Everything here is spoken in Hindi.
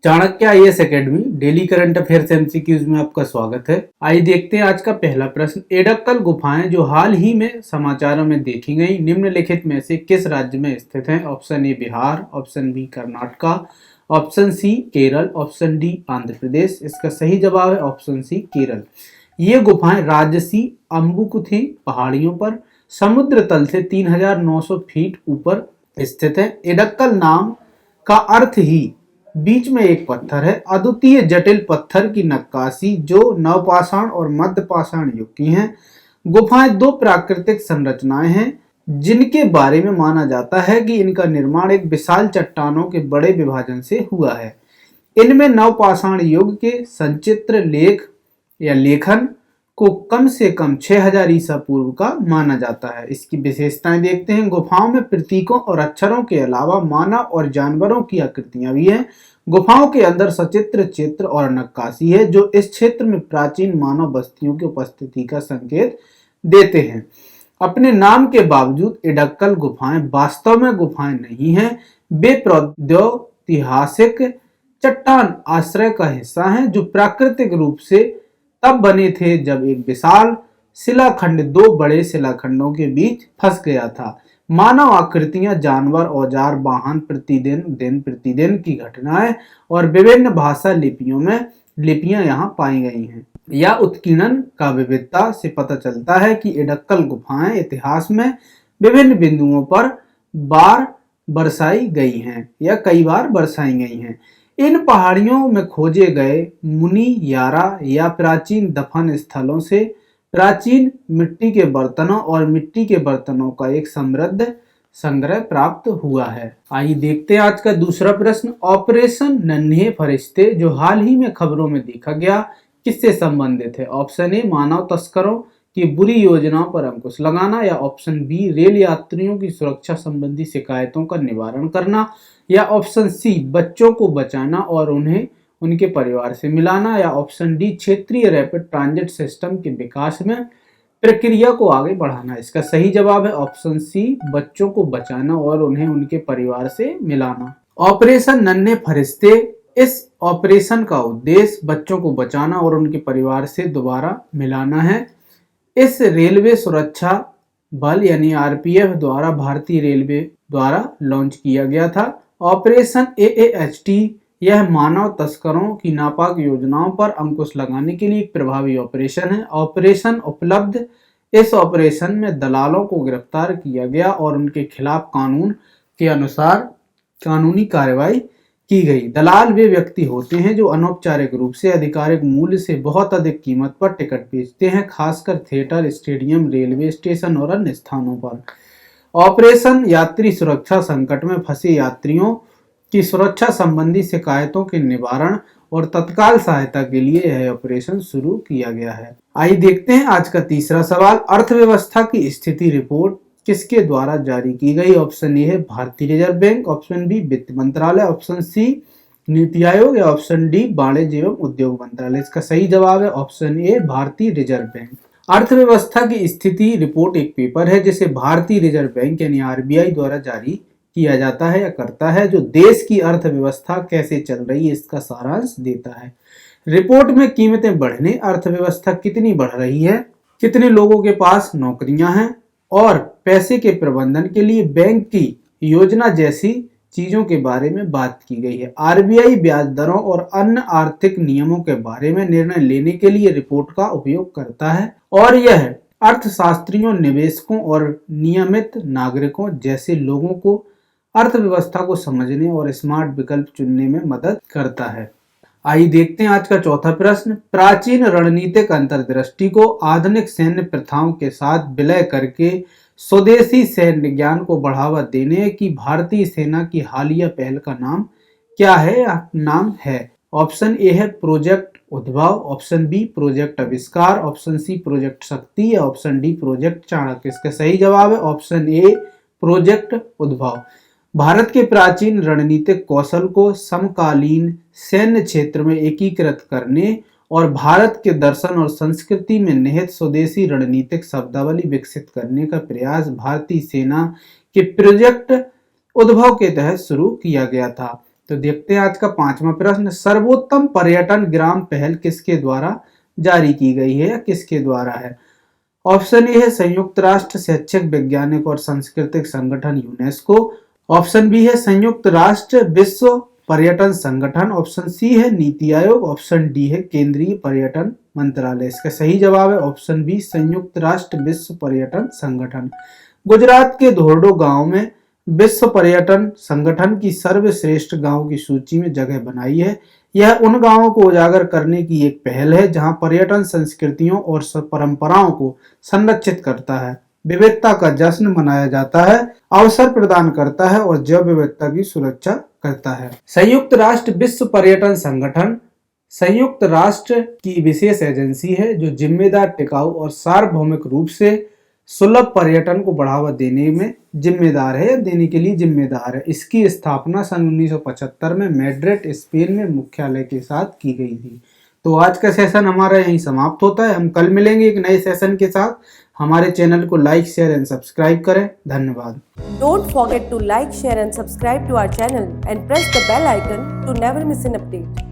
Chanakya IAS academy daily current affairs MCQs में आपका स्वागत है। आइए देखते हैं आज का पहला प्रश्न। एडक्कल गुफाएं जो हाल ही में समाचारों में देखी गई निम्नलिखित में से किस राज्य में स्थित हैं? Option A Bihar, option B Karnataka, option C Kerala, option D Andhra Pradesh. इसका सही जवाब है ऑप्शन सी केरल। ये गुफाएं राजसी अम्बुकुथी पहाड़ियों पर समुद्र तल से 3900 फीट ऊपर स्थित है। एडक्कल नाम का अर्थ ही बीच में एक पत्थर है। अद्वितीय जटिल पत्थर की नक्काशी जो नवपाषाण और मध्य पाषाण युग की हैं। गुफाएं दो प्राकृतिक संरचनाएं हैं जिनके बारे में माना जाता है कि इनका निर्माण एक विशाल चट्टानों के बड़े विभाजन से हुआ है। इनमें नवपाषाण युग के संचित्र लेख या लेखन को कम से कम 6000 ईसा पूर्व का माना जाता है। इसकी विशेषताएं देखते हैं। गुफाओं में प्रतीकों और अक्षरों के अलावा मानव और जानवरों की आकृतियां भी हैं। गुफाओं के अंदर सचित्र चित्र और नक्काशी है जो इस क्षेत्र में प्राचीन मानव बस्तियों की उपस्थिति का संकेत देते हैं। अपने नाम के बावजूद एडक्कल गुफाएं वास्तव में गुफाएं नहीं हैं। वे प्रौद्योगिक चट्टान आश्रय का हिस्सा हैं जो प्राकृतिक रूप से तब बने थे जब एक विशाल शिलाखंड दो बड़े शिलाखंडों के बीच फंस गया था। मानव आकृतियां, जानवर, औजार, वाहन, प्रतिदिन की घटनाएं और विभिन्न भाषा लिपियां यहाँ पाई गई हैं। या उत्कीर्णन का विविधता से पता चलता है कि एडक्कल गुफाएं इतिहास में विभिन्न बिंदुओं पर बार बरसाई गई हैं या कई बार बरसाई गई हैं। इन पहाड़ियों में खोजे गए मुनियारा या प्राचीन दफन स्थलों से प्राचीन मिट्टी के बर्तनों और मिट्टी के बर्तनों का एक समृद्ध संग्रह प्राप्त हुआ है। आइए देखते हैं आज का दूसरा प्रश्न। ऑपरेशन नन्हे फरिश्ते जो हाल ही में खबरों में देखा गया किससे संबंधित है? ऑप्शन ए मानव तस्करों की बुरी योजनाओं पर अंकुश लगाना, या ऑप्शन बी रेल यात्रियों की सुरक्षा संबंधी शिकायतों का निवारण करना, या ऑप्शन सी बच्चों को बचाना और उन्हें उनके परिवार से मिलाना, या ऑप्शन डी क्षेत्रीय रैपिड ट्रांजिट सिस्टम के विकास में प्रक्रिया को आगे बढ़ाना। इसका सही जवाब है ऑप्शन सी बच्चों को बचाना और उन्हें उनके परिवार से मिलाना। ऑपरेशन नन्हे फरिश्ते, इस ऑपरेशन का उद्देश्य बच्चों को बचाना और उनके परिवार से दोबारा मिलाना है। इस रेलवे सुरक्षा बल यानी आरपीएफ द्वारा भारतीय रेलवे द्वारा लॉन्च किया गया था। ऑपरेशन एएचटी यह मानव तस्करों की नापाक योजनाओं पर अंकुश लगाने के लिए एक प्रभावी ऑपरेशन है। ऑपरेशन उपलब्ध, इस ऑपरेशन में दलालों को गिरफ्तार किया गया और उनके खिलाफ कानून के अनुसार कानूनी कार्रवाई की गई। दलाल वे व्यक्ति होते हैं जो अनौपचारिक रूप से आधिकारिक मूल्य से बहुत अधिक कीमत पर टिकट बेचते हैं, खासकर थिएटर, स्टेडियम, रेलवे स्टेशन और अन्य स्थानों पर। ऑपरेशन यात्री सुरक्षा, संकट में फंसे यात्रियों की सुरक्षा संबंधी शिकायतों के निवारण और तत्काल सहायता के लिए यह ऑपरेशन शुरू किया गया है। आइए देखते हैं आज का तीसरा सवाल। अर्थव्यवस्था की स्थिति रिपोर्ट किसके द्वारा जारी की गई? ऑप्शन ए है भारतीय रिजर्व बैंक, ऑप्शन बी वित्त मंत्रालय, ऑप्शन सी नीति आयोग, या ऑप्शन डी वाणिज्य एवं उद्योग मंत्रालय। इसका सही जवाब है ऑप्शन ए भारतीय रिजर्व बैंक। अर्थव्यवस्था की स्थिति रिपोर्ट एक पेपर है जिसे भारतीय रिजर्व बैंक यानी आरबीआई द्वारा जारी किया जाता है या करता है, जो देश की अर्थव्यवस्था कैसे चल रही है इसका सारांश देता है। रिपोर्ट में कीमतें बढ़ने, अर्थव्यवस्था कितनी बढ़ रही है, कितने लोगों के पास नौकरियां हैं और पैसे के प्रबंधन के लिए बैंक की योजना जैसी चीजों के बारे में बात की गई है। आरबीआई ब्याज दरों और अन्य आर्थिक नियमों के बारे में निर्णय लेने के लिए रिपोर्ट का उपयोग करता है और यह अर्थशास्त्रियों, निवेशकों और नियमित नागरिकों जैसे लोगों को अर्थव्यवस्था को समझने और स्मार्ट विकल्प चुनने में मदद करता है। आइए देखते हैं आज का चौथा प्रश्न। प्राचीन रणनीतिक अंतर्दृष्टि को आधुनिक सैन्य प्रथाओं के साथ विलय करके स्वदेशी सैन्य ज्ञान को बढ़ावा देने की भारतीय सेना की हालिया पहल का नाम क्या है या नाम है? ऑप्शन ए है प्रोजेक्ट उद्भव, ऑप्शन बी प्रोजेक्ट आविष्कार, ऑप्शन सी प्रोजेक्ट शक्ति, या ऑप्शन डी प्रोजेक्ट चाणक्य। इसका सही जवाब है ऑप्शन ए प्रोजेक्ट उद्भव। भारत के प्राचीन रणनीतिक कौशल को समकालीन सैन्य क्षेत्र में एकीकृत करने और भारत के दर्शन और संस्कृति में निहित स्वदेशी रणनीतिक शब्दावली विकसित करने का प्रयास भारतीय सेना के प्रोजेक्ट उद्भव के तहत शुरू किया गया था। तो देखते हैं आज का 5वां प्रश्न, सर्वोत्तम पर्यटन ग्राम पहल किसके द्वारा जारी की गई है या किसके द्वारा है? ऑप्शन ए है संयुक्त राष्ट्र शैक्षिक वैज्ञानिक और सांस्कृतिक संगठन यूनेस्को। ऑप्शन बी है संयुक्त राष्ट्र विश्व पर्यटन संगठन। ऑप्शन सी है नीति आयोग। ऑप्शन डी है केंद्रीय पर्यटन मंत्रालय। इसका सही जवाब है ऑप्शन बी संयुक्त राष्ट्र विश्व पर्यटन संगठन। गुजरात के धोरडो गांव में विश्व पर्यटन संगठन की सर्वश्रेष्ठ गांव की सूची में जगह बनाई है। यह उन गांवों को उजागर करने की एक पहल है जहां पर्यटन संस्कृतियों और परंपराओं को संरक्षित करता है, विविधता का जश्न मनाया जाता है, अवसर प्रदान करता है और जैव विविधता की सुरक्षा करता है। संयुक्त राष्ट्र विश्व पर्यटन संगठन संयुक्त राष्ट्र की विशेष एजेंसी है जो जिम्मेदार, टिकाऊ और सार्वभौमिक रूप से सुलभ पर्यटन को बढ़ावा देने में जिम्मेदार है या देने के लिए जिम्मेदार है। इसकी स्थापना सन 1975 में मैड्रिड, स्पेन में मुख्यालय के साथ की गई थी। तो आज का सेशन हमारा यहीं समाप्त होता है। हम कल मिलेंगे एक नए सेशन के साथ। हमारे चैनल को लाइक, शेयर एंड सब्सक्राइब करें। धन्यवाद। Don't forget to like, share and subscribe to our channel and press the bell icon to never miss an update.